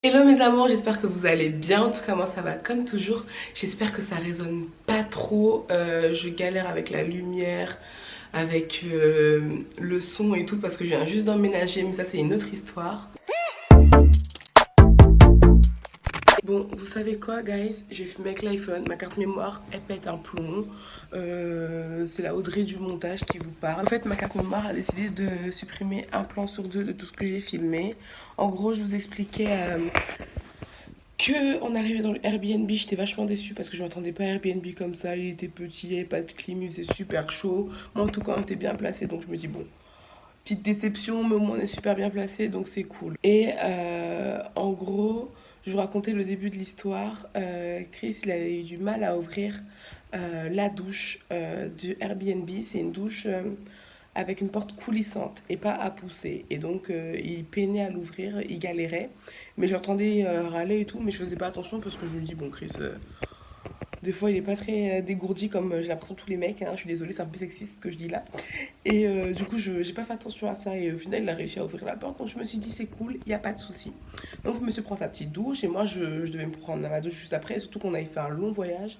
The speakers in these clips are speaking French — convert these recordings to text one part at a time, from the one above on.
Hello mes amours, j'espère que vous allez bien. En tout cas moi ça va comme toujours. J'espère que ça résonne pas trop. Je galère avec la lumière, avec le son et tout parce que je viens juste d'emménager, mais ça c'est une autre histoire. Bon, vous savez quoi, guys? J'ai filmé avec l'iPhone, ma carte mémoire, elle pète un plomb. C'est la Audrey du montage qui vous parle. En fait, ma carte mémoire a décidé de supprimer un plan sur deux de tout ce que j'ai filmé. En gros, je vous expliquais que on arrivait dans le Airbnb, j'étais vachement déçue parce que je m'attendais pas à Airbnb comme ça. Il était petit, il n'y avait pas de clim, il faisait super chaud. Moi, en tout cas, on était bien placé, donc je me dis, bon, petite déception, mais au moins on est super bien placé, donc c'est cool. Et en gros, je vous racontais le début de l'histoire. Chris, il a eu du mal à ouvrir la douche du Airbnb. C'est une douche avec une porte coulissante et pas à pousser. Et donc, il peinait à l'ouvrir, il galérait. Mais j'entendais râler et tout, mais je faisais pas attention parce que je me dis, bon, Chris, des fois, il est pas très dégourdi comme j'ai l'impression tous les mecs. Hein. Je suis désolée, c'est un peu sexiste ce que je dis là. Et du coup, je j'ai pas fait attention à ça. Et au final, il a réussi à ouvrir la porte. Donc, je me suis dit, c'est cool, il n'y a pas de souci. Donc, monsieur prend sa petite douche. Et moi, je devais me prendre ma douche juste après. Surtout qu'on avait fait un long voyage.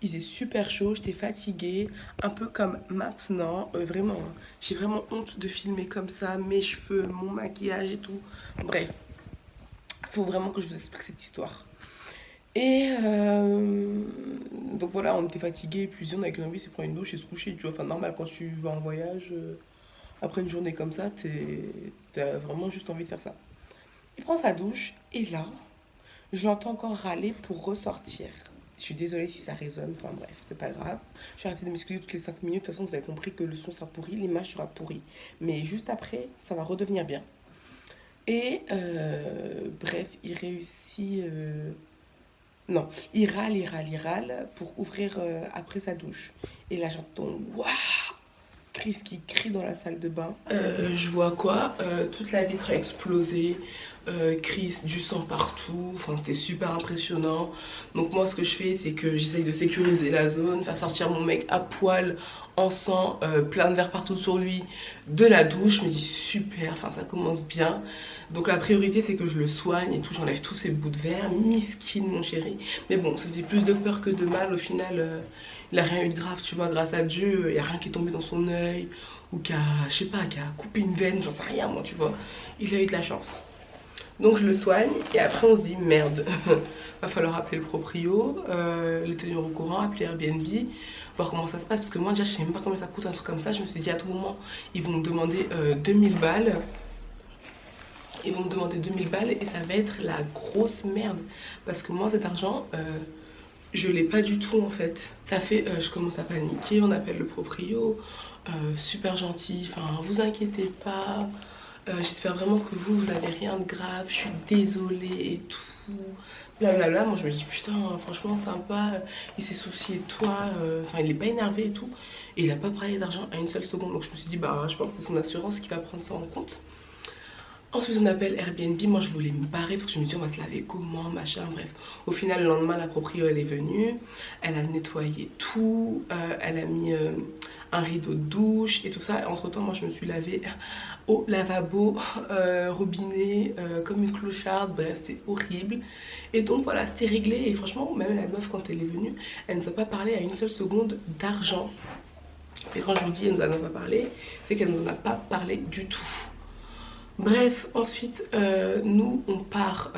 Il faisait super chaud, j'étais fatiguée. Un peu comme maintenant. Vraiment, hein. J'ai vraiment honte de filmer comme ça. Mes cheveux, mon maquillage et tout. Bref, il faut vraiment que je vous explique cette histoire. Et donc voilà, on était fatigués, puis on avait qu'une envie, c'est prendre une douche et se coucher, tu vois. Enfin, normal, quand tu vas en voyage, après une journée comme ça, t'as vraiment juste envie de faire ça. Il prend sa douche, et là, je l'entends encore râler pour ressortir. Je suis désolée si ça résonne, enfin bref, c'est pas grave. Je vais arrêter de m'excuser toutes les 5 minutes, de toute façon, vous avez compris que le son sera pourri, l'image sera pourrie. Mais juste après, ça va redevenir bien. Et bref, il réussit. Non, il râle pour ouvrir après sa douche. Et là, j'entends waouh, Chris qui crie dans la salle de bain. Je vois quoi? Toute la vitre a explosé. Chris, du sang partout. Enfin, c'était super impressionnant. Donc, moi, ce que je fais, c'est que j'essaye de sécuriser la zone, faire sortir mon mec à poil, en sang, plein de verre partout sur lui, de la douche. Je me dis super, enfin, ça commence bien. Donc, la priorité, c'est que je le soigne et tout. J'enlève tous ces bouts de verre. Miskin, mon chéri. Mais bon, ça faisait plus de peur que de mal. Au final, il a rien eu de grave, tu vois, grâce à Dieu. Il n'y a rien qui est tombé dans son œil ou qui a, je sais pas, qui a coupé une veine, j'en sais rien, moi, tu vois. Il a eu de la chance. Donc je le soigne et après on se dit merde, va falloir appeler le proprio, le tenir au courant, appeler Airbnb, voir comment ça se passe parce que moi déjà je sais même pas combien ça coûte un truc comme ça. Je me suis dit à tout moment ils vont me demander 2000 balles, ils vont me demander 2000 balles et ça va être la grosse merde parce que moi cet argent je l'ai pas du tout en fait. Ça fait, je commence à paniquer, on appelle le proprio, super gentil, enfin vous inquiétez pas. J'espère vraiment que vous avez rien de grave, je suis désolée et tout. Blablabla, moi je me dis putain, franchement sympa, il s'est soucié de toi, enfin il est pas énervé et tout. Et il a pas parlé d'argent à une seule seconde, donc je me suis dit bah je pense que c'est son assurance qui va prendre ça en compte. Ensuite on appelle Airbnb, moi je voulais me barrer parce que je me dis on va se laver comment, machin, bref. Au final le lendemain la proprio elle est venue, elle a nettoyé tout, elle a mis un rideau de douche et tout ça. Entre temps moi je me suis lavée au lavabo, robinet, comme une clocharde, bref c'était horrible. Et donc voilà, c'était réglé et franchement même la meuf quand elle est venue, elle ne nous a pas parlé à une seule seconde d'argent. Et quand je vous dis elle ne nous en a pas parlé, c'est qu'elle ne nous en a pas parlé du tout. Bref, ensuite, nous, on part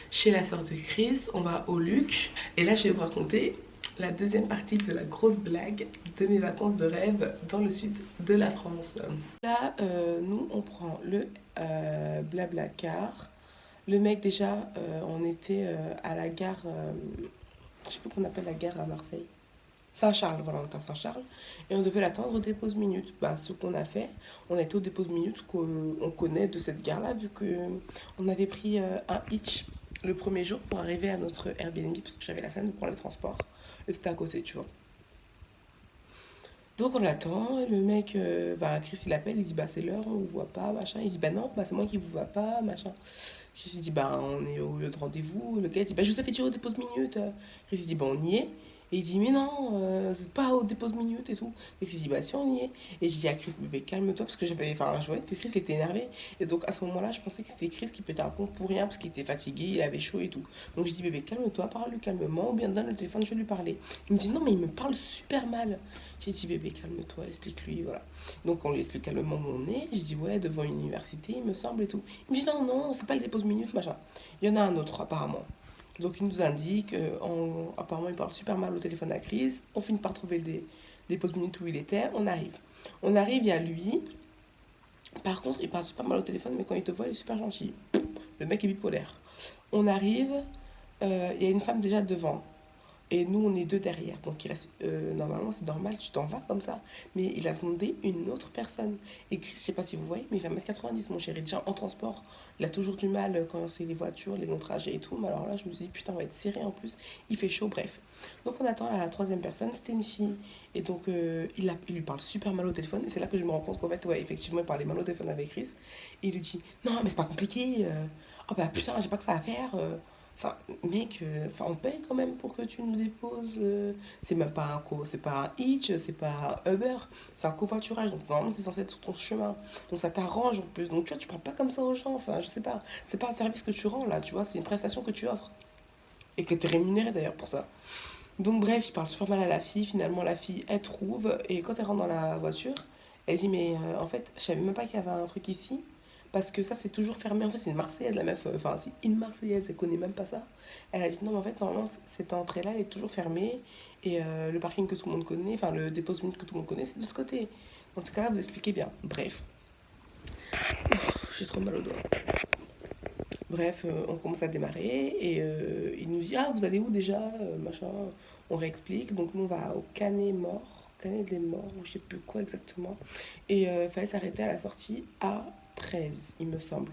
chez la sœur de Chris, on va au Luc. Et là, je vais vous raconter la deuxième partie de la grosse blague de mes vacances de rêve dans le sud de la France. Là, nous, on prend le Blablacar. Le mec, déjà, on était à la gare, je sais pas qu'on appelle la gare à Marseille. Saint-Charles, voilà, on était à Saint-Charles. Et on devait l'attendre au dépose minutes. Bah, ce qu'on a fait, on a été au dépose minutes qu'on connaît de cette gare-là, vu qu'on avait pris un hitch le premier jour pour arriver à notre Airbnb, parce que j'avais la flemme de prendre le transport. Et c'était à côté, tu vois. Donc on l'attend, et le mec, bah, Chris il appelle, il dit bah c'est l'heure, on vous voit pas, machin. Il dit bah non, bah c'est moi qui vous vois pas, machin. Chris il dit bah on est au lieu de rendez-vous. Le gars il dit bah je vous avais dit au dépose minutes. Chris il dit bah on y est. Et il dit, mais non, c'est pas au dépose minute et tout. Et je dis, bah si on y est. Et je dis à Chris, bébé, calme-toi, parce que enfin, je voyais que Chris était énervé. Et donc à ce moment-là, je pensais que c'était Chris qui pétait un pont pour rien, parce qu'il était fatigué, il avait chaud et tout. Donc je dis, bébé, calme-toi, parle-lui calmement, ou bien donne le téléphone, je vais lui parler. Il me dit, non, mais il me parle super mal. J'ai dit, bébé, calme-toi, explique-lui, voilà. Donc on lui explique calmement où on est. Je dis, ouais, devant une université, il me semble et tout. Il me dit, non, non, c'est pas le dépose minute, machin. Il y en a un autre, apparemment. Donc il nous indique, apparemment il parle super mal au téléphone à Chris, on finit par trouver des pauses minutes où il était, on arrive. On arrive, il y a lui, par contre il parle super mal au téléphone, mais quand il te voit il est super gentil. Le mec est bipolaire. On arrive, il y a une femme déjà devant. Et nous, on est deux derrière. Donc, il reste, normalement, c'est normal, tu t'en vas comme ça. Mais il a demandé une autre personne. Et Chris, je sais pas si vous voyez, mais il va mettre 90, mon chéri. Déjà, en transport, il a toujours du mal quand c'est les voitures, les longs trajets et tout. Mais alors là, je me suis dit, putain, on va être serré en plus. Il fait chaud, bref. Donc, on attend la troisième personne. C'était une fille. Et donc, il lui parle super mal au téléphone. Et c'est là que je me rends compte qu'en fait, ouais, effectivement, il parlait mal au téléphone avec Chris. Et il lui dit, non, mais c'est pas compliqué. Oh, bah putain, j'ai pas que ça à faire. Enfin, mec, enfin, on paye quand même pour que tu nous déposes. C'est même pas c'est pas un Hitch, c'est pas un Uber, c'est un covoiturage. Donc normalement, c'est censé être sur ton chemin. Donc ça t'arrange en plus. Donc tu vois, tu parles pas comme ça aux gens. Enfin, je sais pas. C'est pas un service que tu rends là, tu vois, c'est une prestation que tu offres. Et que tu es rémunéré d'ailleurs pour ça. Donc bref, il parle super mal à la fille. Finalement, la fille, elle trouve. Et quand elle rentre dans la voiture, elle dit, mais en fait, je savais même pas qu'il y avait un truc ici. Parce que ça, c'est toujours fermé. En fait, c'est une Marseillaise, la meuf. Enfin, c'est une Marseillaise, elle connaît même pas ça. Elle a dit, non, mais en fait, normalement, cette entrée-là, elle est toujours fermée. Et le parking que tout le monde connaît, enfin, le dépôt minute que tout le monde connaît, c'est de ce côté. Dans ce cas-là, vous expliquez bien. Bref, j'ai trop mal au doigt. Bref, on commence à démarrer et il nous dit, ah, vous allez où déjà machin. On réexplique. Donc, nous, on va au Canet Mort, Canet des Morts, ou je sais plus quoi exactement. Et il fallait s'arrêter à la sortie à 13, il me semble.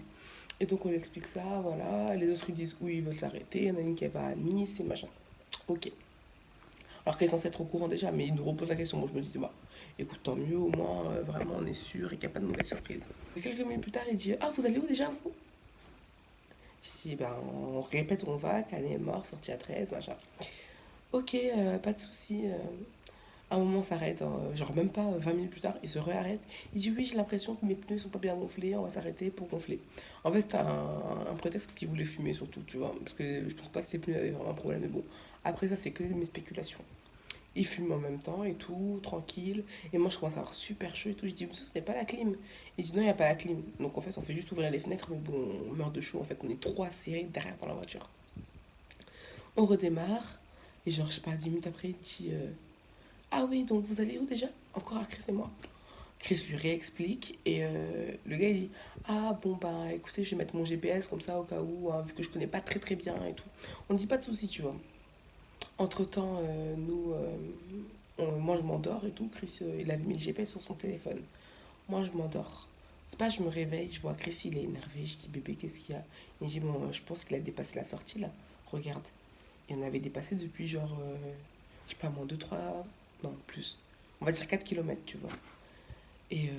Et donc, on lui explique ça, voilà. Les autres, ils disent où ils veulent s'arrêter. Il y en a une qui va à Nice et machin. Ok. Alors qu'elle est censée être au courant déjà, mais il nous repose la question. Moi, je me dis, bah, écoute, tant mieux, au moins, vraiment, on est sûr et qu'il n'y a pas de mauvaise surprise. Et quelques minutes plus tard, il dit, ah, vous allez où déjà, vous? Je dis, ben, on répète où on va, Canet est mort, sorti à 13, machin. Ok, pas de souci. À un moment, on s'arrête, hein, genre même pas 20 minutes plus tard, il se réarrête. Il dit, oui, j'ai l'impression que mes pneus sont pas bien gonflés, on va s'arrêter pour gonfler. En fait, c'était un prétexte parce qu'il voulait fumer surtout, tu vois. Parce que je pense pas que ses pneus avaient vraiment un problème, mais bon. Après ça, c'est que mes spéculations. Il fume en même temps et tout, tranquille. Et moi, je commence à avoir super chaud et tout. Je dis, monsieur, ce n'est pas la clim. Il dit, non, il n'y a pas la clim. Donc, en fait, on fait juste ouvrir les fenêtres, mais bon, on meurt de chaud. En fait, on est trois serrés derrière dans la voiture. On redémarre. Et genre, je sais pas, 10 minutes après, il dit, ah oui, donc vous allez où déjà? Encore à Chris et moi. Chris lui réexplique. Et le gars, il dit, ah bon, bah écoutez, je vais mettre mon GPS comme ça au cas où, hein, vu que je connais pas très très bien et tout. On ne dit pas de soucis, tu vois. Entre-temps, nous, moi je m'endors et tout. Chris, il avait mis le GPS sur son téléphone. Moi je m'endors. C'est pas, je me réveille, je vois Chris, il est énervé. Je dis, bébé, qu'est-ce qu'il y a? Il dit, bon, je pense qu'il a dépassé la sortie là. Regarde. Il en avait dépassé depuis genre, je sais pas, moins 2 3 non, plus. On va dire 4 kilomètres tu vois. Et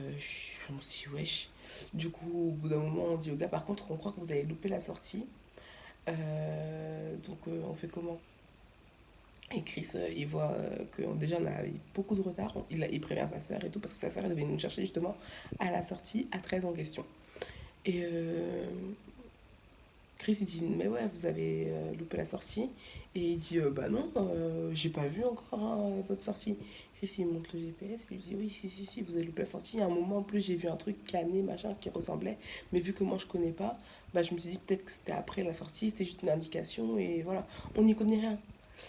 je me suis dit, wesh. Du coup, au bout d'un moment, on dit au gars, par contre, on croit que vous avez loupé la sortie. Donc, on fait comment? Et Chris, il voit que déjà on a beaucoup de retard. Il prévient sa sœur et tout, parce que sa sœur devait nous chercher justement à la sortie à 13 en question. Et Chris il dit, mais ouais, vous avez loupé la sortie. Et il dit, bah non, j'ai pas vu encore hein, votre sortie. Chris il monte le GPS, il lui dit, oui, si, vous avez loupé la sortie. À un moment en plus, j'ai vu un truc cané, machin, qui ressemblait. Mais vu que moi je connais pas, bah je me suis dit peut-être que c'était après la sortie, c'était juste une indication. Et voilà, on n'y connaît rien.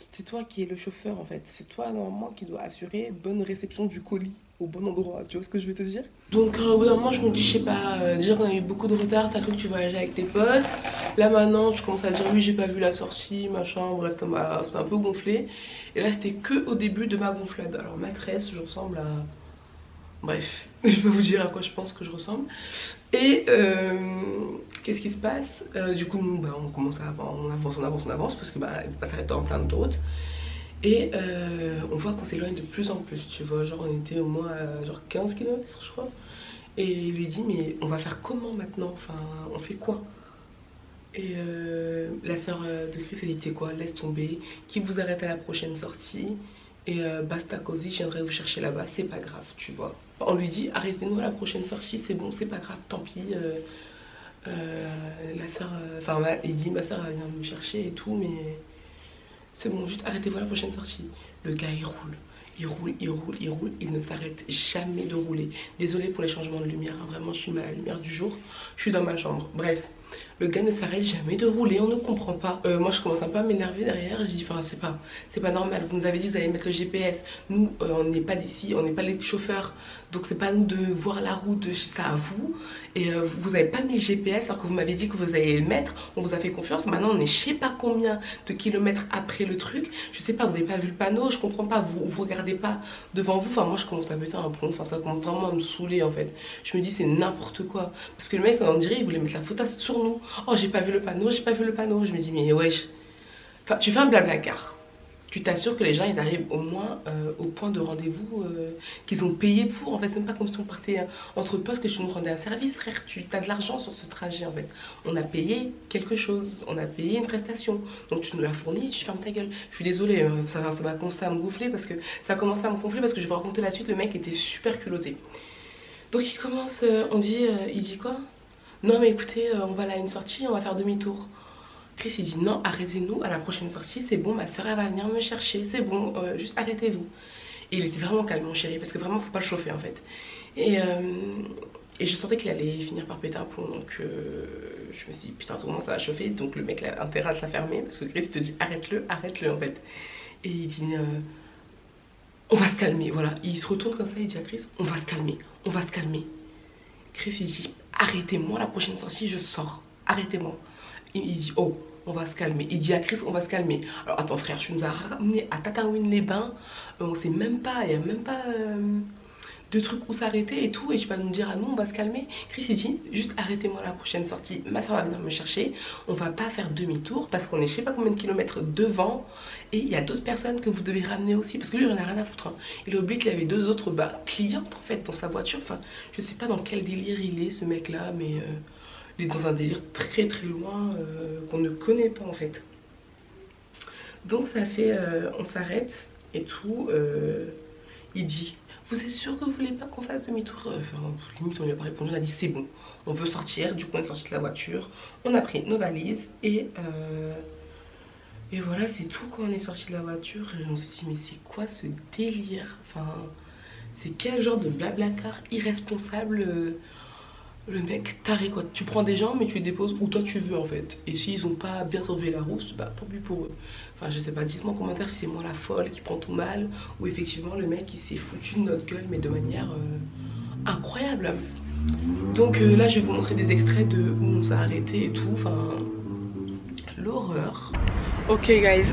C'est toi qui es le chauffeur en fait. C'est toi normalement qui dois assurer bonne réception du colis au bon endroit. Tu vois ce que je veux te dire? Donc au bout d'un moment je me dis je sais pas, déjà qu'on a eu beaucoup de retard, t'as cru que tu voyageais avec tes potes. Là maintenant je commence à dire oui j'ai pas vu la sortie, machin, bref ça m'a un peu gonflé. Et là c'était que au début de ma gonflade. Alors ma tresse je ressemble à... Bref, je vais pas vous dire à quoi je pense que je ressemble. Et qu'est-ce qui se passe? Du coup, nous, bah, on commence à on avance, parce que bah, il va s'arrêter en plein d'autoroute. Et on voit qu'on s'éloigne de plus en plus, tu vois. Genre, on était au moins à genre 15 km, je crois. Et il lui dit, mais on va faire comment maintenant? Enfin, on fait quoi? Et la sœur de Chris a dit, tu sais quoi, laisse tomber, qui vous arrête à la prochaine sortie, et basta cosy, je viendrai vous chercher là-bas, c'est pas grave, tu vois. On lui dit, arrêtez-nous à la prochaine sortie, c'est bon, c'est pas grave, tant pis. La sœur, enfin, il dit, ma sœur elle vient me chercher et tout, mais c'est bon, juste arrêtez-vous à la prochaine sortie. Le gars, il roule. Il roule, il roule, il roule, il ne s'arrête jamais de rouler. Désolée pour les changements de lumière, hein, vraiment je suis mal à la lumière du jour, je suis dans ma chambre. Bref, le gars ne s'arrête jamais de rouler, on ne comprend pas. Moi je commence un peu à m'énerver derrière, je dis, enfin c'est pas normal, vous nous avez dit que vous allez mettre le GPS. Nous, on n'est pas d'ici, on n'est pas les chauffeurs, donc c'est pas à nous de voir la route, c'est à vous. Et vous n'avez pas mis le GPS alors que vous m'avez dit que vous alliez le mettre, on vous a fait confiance. Maintenant on est je sais pas combien de kilomètres après le truc, je sais pas, vous n'avez pas vu le panneau, je comprends pas, vous regardez pas devant vous. Enfin moi je commence à péter un plomb, enfin ça commence vraiment à me saouler en fait. Je me dis c'est n'importe quoi, parce que le mec on dirait il voulait mettre la faute sur nous. Oh j'ai pas vu le panneau, j'ai pas vu le panneau. Je me dis mais wesh, enfin tu fais un blabla car tu t'assures que les gens ils arrivent au moins au point de rendez-vous qu'ils ont payé pour. En fait c'est même pas comme si on partait entre potes que tu nous rendais un service, frère, tu as de l'argent sur ce trajet en fait. On a payé quelque chose, on a payé une prestation, donc tu nous l'as fourni, tu fermes ta gueule. Je suis désolée, ça va commencer à me gonfler parce que ça a commencé à me gonfler parce que je vais raconter la suite. Le mec était super culotté, donc il commence, il dit quoi? Non mais écoutez, on va là à une sortie, on va faire demi-tour. Chris il dit non, arrêtez-nous à la prochaine sortie, c'est bon, ma soeur elle va venir me chercher, c'est bon, juste arrêtez-vous. Et il était vraiment calme mon chéri, parce que vraiment faut pas le chauffer en fait. Et je sentais qu'il allait finir par péter un plomb, donc je me suis dit putain comment ça va chauffer, donc le mec il a intérêt à se la fermer, parce que Chris te dit arrête-le, arrête-le en fait. Et il dit on va se calmer, voilà. Il se retourne comme ça, il dit à Chris on va se calmer, on va se calmer. Chris il dit arrêtez-moi, la prochaine sortie je sors, arrêtez-moi. Il dit oh on va se calmer, il dit à Chris on va se calmer. Alors attends frère, tu nous as ramené à Tataouine-les-Bains, on sait même pas, il n'y a même pas de trucs où s'arrêter et tout, et tu vas nous dire à nous on va se calmer. Chris il dit juste arrêtez-moi la prochaine sortie, ma soeur va venir me chercher, on va pas faire demi-tour parce qu'on est je sais pas combien de kilomètres devant, et il y a d'autres personnes que vous devez ramener aussi, parce que lui il en a rien à foutre hein. Il a oublié qu'il avait deux autres clientes en fait dans sa voiture. Enfin je sais pas dans quel délire il est ce mec là, mais il est dans un délire très très loin qu'on ne connaît pas en fait. Donc ça fait, on s'arrête et tout, il dit vous êtes sûr que vous voulez pas qu'on fasse demi-tour? Limite on lui a pas répondu, on a dit c'est bon, on veut sortir. Du coup on est sorti de la voiture, on a pris nos valises et voilà c'est tout. Quand on est sorti de la voiture on s'est dit mais c'est quoi ce délire, enfin c'est quel genre de blabla car irresponsable. Le mec taré quoi, tu prends des gens mais tu les déposes où toi tu veux en fait. Et s'ils ont pas bien sauvé la route, bah tant pis pour eux. Enfin je sais pas, dites-moi en commentaire si c'est moi la folle qui prend tout mal, ou effectivement le mec il s'est foutu de notre gueule mais de manière incroyable. Donc là je vais vous montrer des extraits de où on s'est arrêté et tout, enfin l'horreur. Ok guys,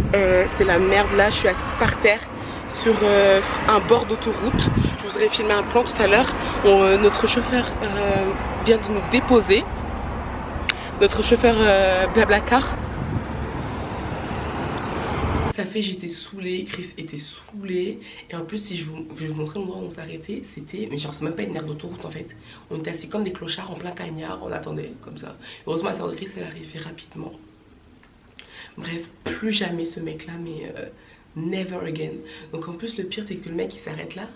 c'est la merde là, je suis assise par terre sur un bord d'autoroute. Je vous aurais filmé un plan tout à l'heure. Notre chauffeur vient de nous déposer. Notre chauffeur Blablacar. Ça fait j'étais saoulée, Chris était saoulé. Et en plus si je vais vous montrer l'endroit où on s'est arrêté, c'était, mais genre c'est même pas une aire d'autoroute en fait. On était assis comme des clochards en plein cagnard, on attendait comme ça. Heureusement la sœur de Chris elle arrivait rapidement. Bref, plus jamais ce mec là, mais never again. Donc en plus le pire c'est que le mec il s'arrête là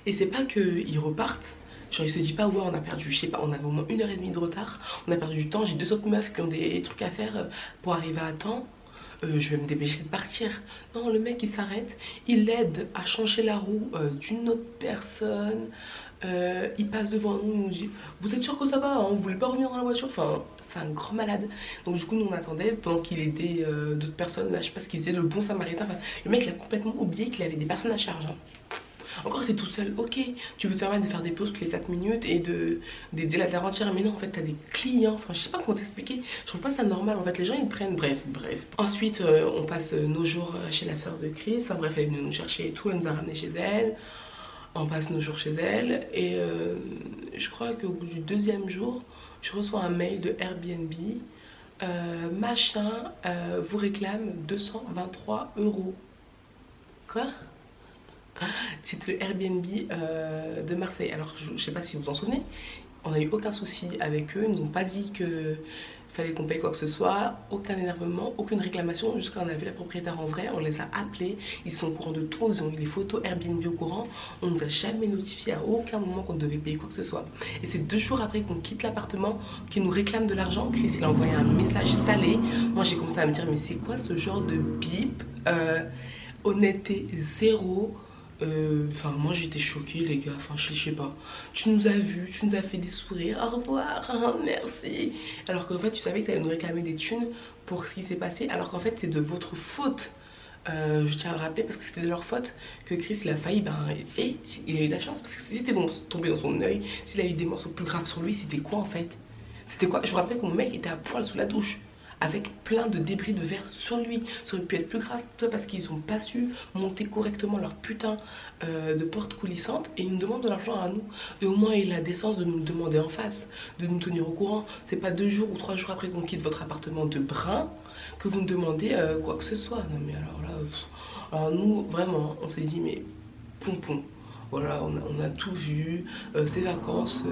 et c'est pas qu'il reparte, genre il se dit pas ouais on a perdu, je sais pas, on avait au moins 1h30 de retard, on a perdu du temps, j'ai deux autres meufs qui ont des trucs à faire pour arriver à temps, je vais me dépêcher de partir. Non, le mec il s'arrête, il l'aide à changer la roue d'une autre personne, il passe devant nous, il nous dit vous êtes sûr que ça va hein, vous voulez pas revenir dans la voiture, enfin c'est un grand malade. Donc du coup nous on attendait pendant qu'il aidait d'autres personnes là, je sais pas ce qu'il faisait, le bon samaritain. Enfin, le mec il a complètement oublié qu'il avait des personnes à charge hein. Encore c'est tout seul, ok, tu peux te permettre de faire des pauses toutes les 4 minutes et d'aider la terre entière, mais non en fait t'as des clients, enfin je sais pas comment t'expliquer, je trouve pas ça normal en fait, les gens ils prennent, bref. Ensuite on passe nos jours chez la soeur de Chris, enfin bref elle est venue nous chercher et tout, elle nous a ramené chez elle, on passe nos jours chez elle et je crois qu'au bout du deuxième jour, je reçois un mail de Airbnb, machin vous réclame 223 €. Quoi? C'est le Airbnb de Marseille. Alors je sais pas si vous vous en souvenez, on n'a eu aucun souci avec eux, ils nous ont pas dit que fallait qu'on paye quoi que ce soit, aucun énervement, aucune réclamation, jusqu'à on a vu la propriétaire en vrai, on les a appelés, ils sont au courant de tout, ils ont eu les photos Airbnb au courant, on nous a jamais notifié à aucun moment qu'on devait payer quoi que ce soit. Et c'est 2 jours après qu'on quitte l'appartement qu'ils nous réclament de l'argent. Chris il a envoyé un message salé, moi j'ai commencé à me dire mais c'est quoi ce genre de bip, honnêteté zéro. Enfin moi j'étais choquée les gars, enfin je sais pas, tu nous as vus, tu nous as fait des sourires, au revoir, merci, alors qu'en fait tu savais que tu allais nous réclamer des thunes pour ce qui s'est passé, alors qu'en fait c'est de votre faute. Je tiens à le rappeler parce que c'était de leur faute que Chris il a failli, et il a eu de la chance parce que si c'était tombé dans son œil, s'il a eu des morceaux plus graves sur lui, c'était quoi en fait? C'était quoi? Je vous rappelle que mon mec était à poil sous la douche avec plein de débris de verre sur lui. Ça aurait pu être plus grave, tout ça parce qu'ils n'ont pas su monter correctement leur putain de porte coulissante et ils nous demandent de l'argent à nous. Et au moins il a la décence de nous le demander en face, de nous tenir au courant. C'est pas 2 jours ou 3 jours après qu'on quitte votre appartement de Brin que vous nous demandez quoi que ce soit. Non mais alors là, alors nous vraiment on s'est dit mais pompon. Voilà, on a tout vu, ces vacances,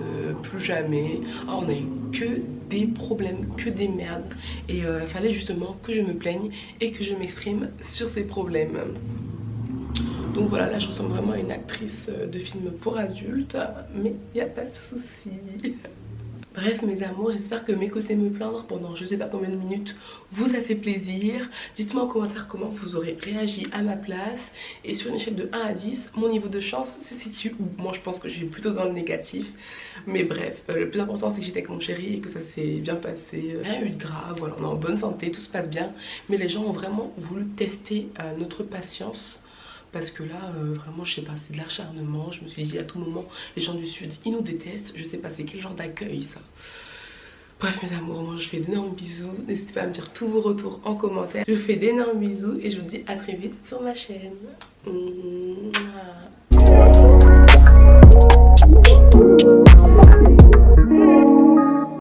plus jamais. Ah, on a eu que des problèmes, que des merdes. Et il fallait justement que je me plaigne et que je m'exprime sur ces problèmes. Donc voilà, là je ressemble vraiment à une actrice de film pour adultes, mais il n'y a pas de souci. Bref mes amours, j'espère que m'écouter me plaindre pendant je sais pas combien de minutes vous a fait plaisir. Dites-moi en commentaire comment vous aurez réagi à ma place. Et sur une échelle de 1 à 10, mon niveau de chance se situe où? Moi je pense que je suis plutôt dans le négatif. Mais bref, le plus important c'est que j'étais avec mon chéri et que ça s'est bien passé. Rien eu de grave, voilà, on est en bonne santé, tout se passe bien. Mais les gens ont vraiment voulu tester notre patience. Parce que là, vraiment, je sais pas, c'est de l'acharnement. Je me suis dit à tout moment, les gens du Sud, ils nous détestent. Je sais pas, c'est quel genre d'accueil ça. Bref mes amours, moi je fais d'énormes bisous. N'hésitez pas à me dire tous vos retours en commentaire. Je vous fais d'énormes bisous et je vous dis à très vite sur ma chaîne. Mouah.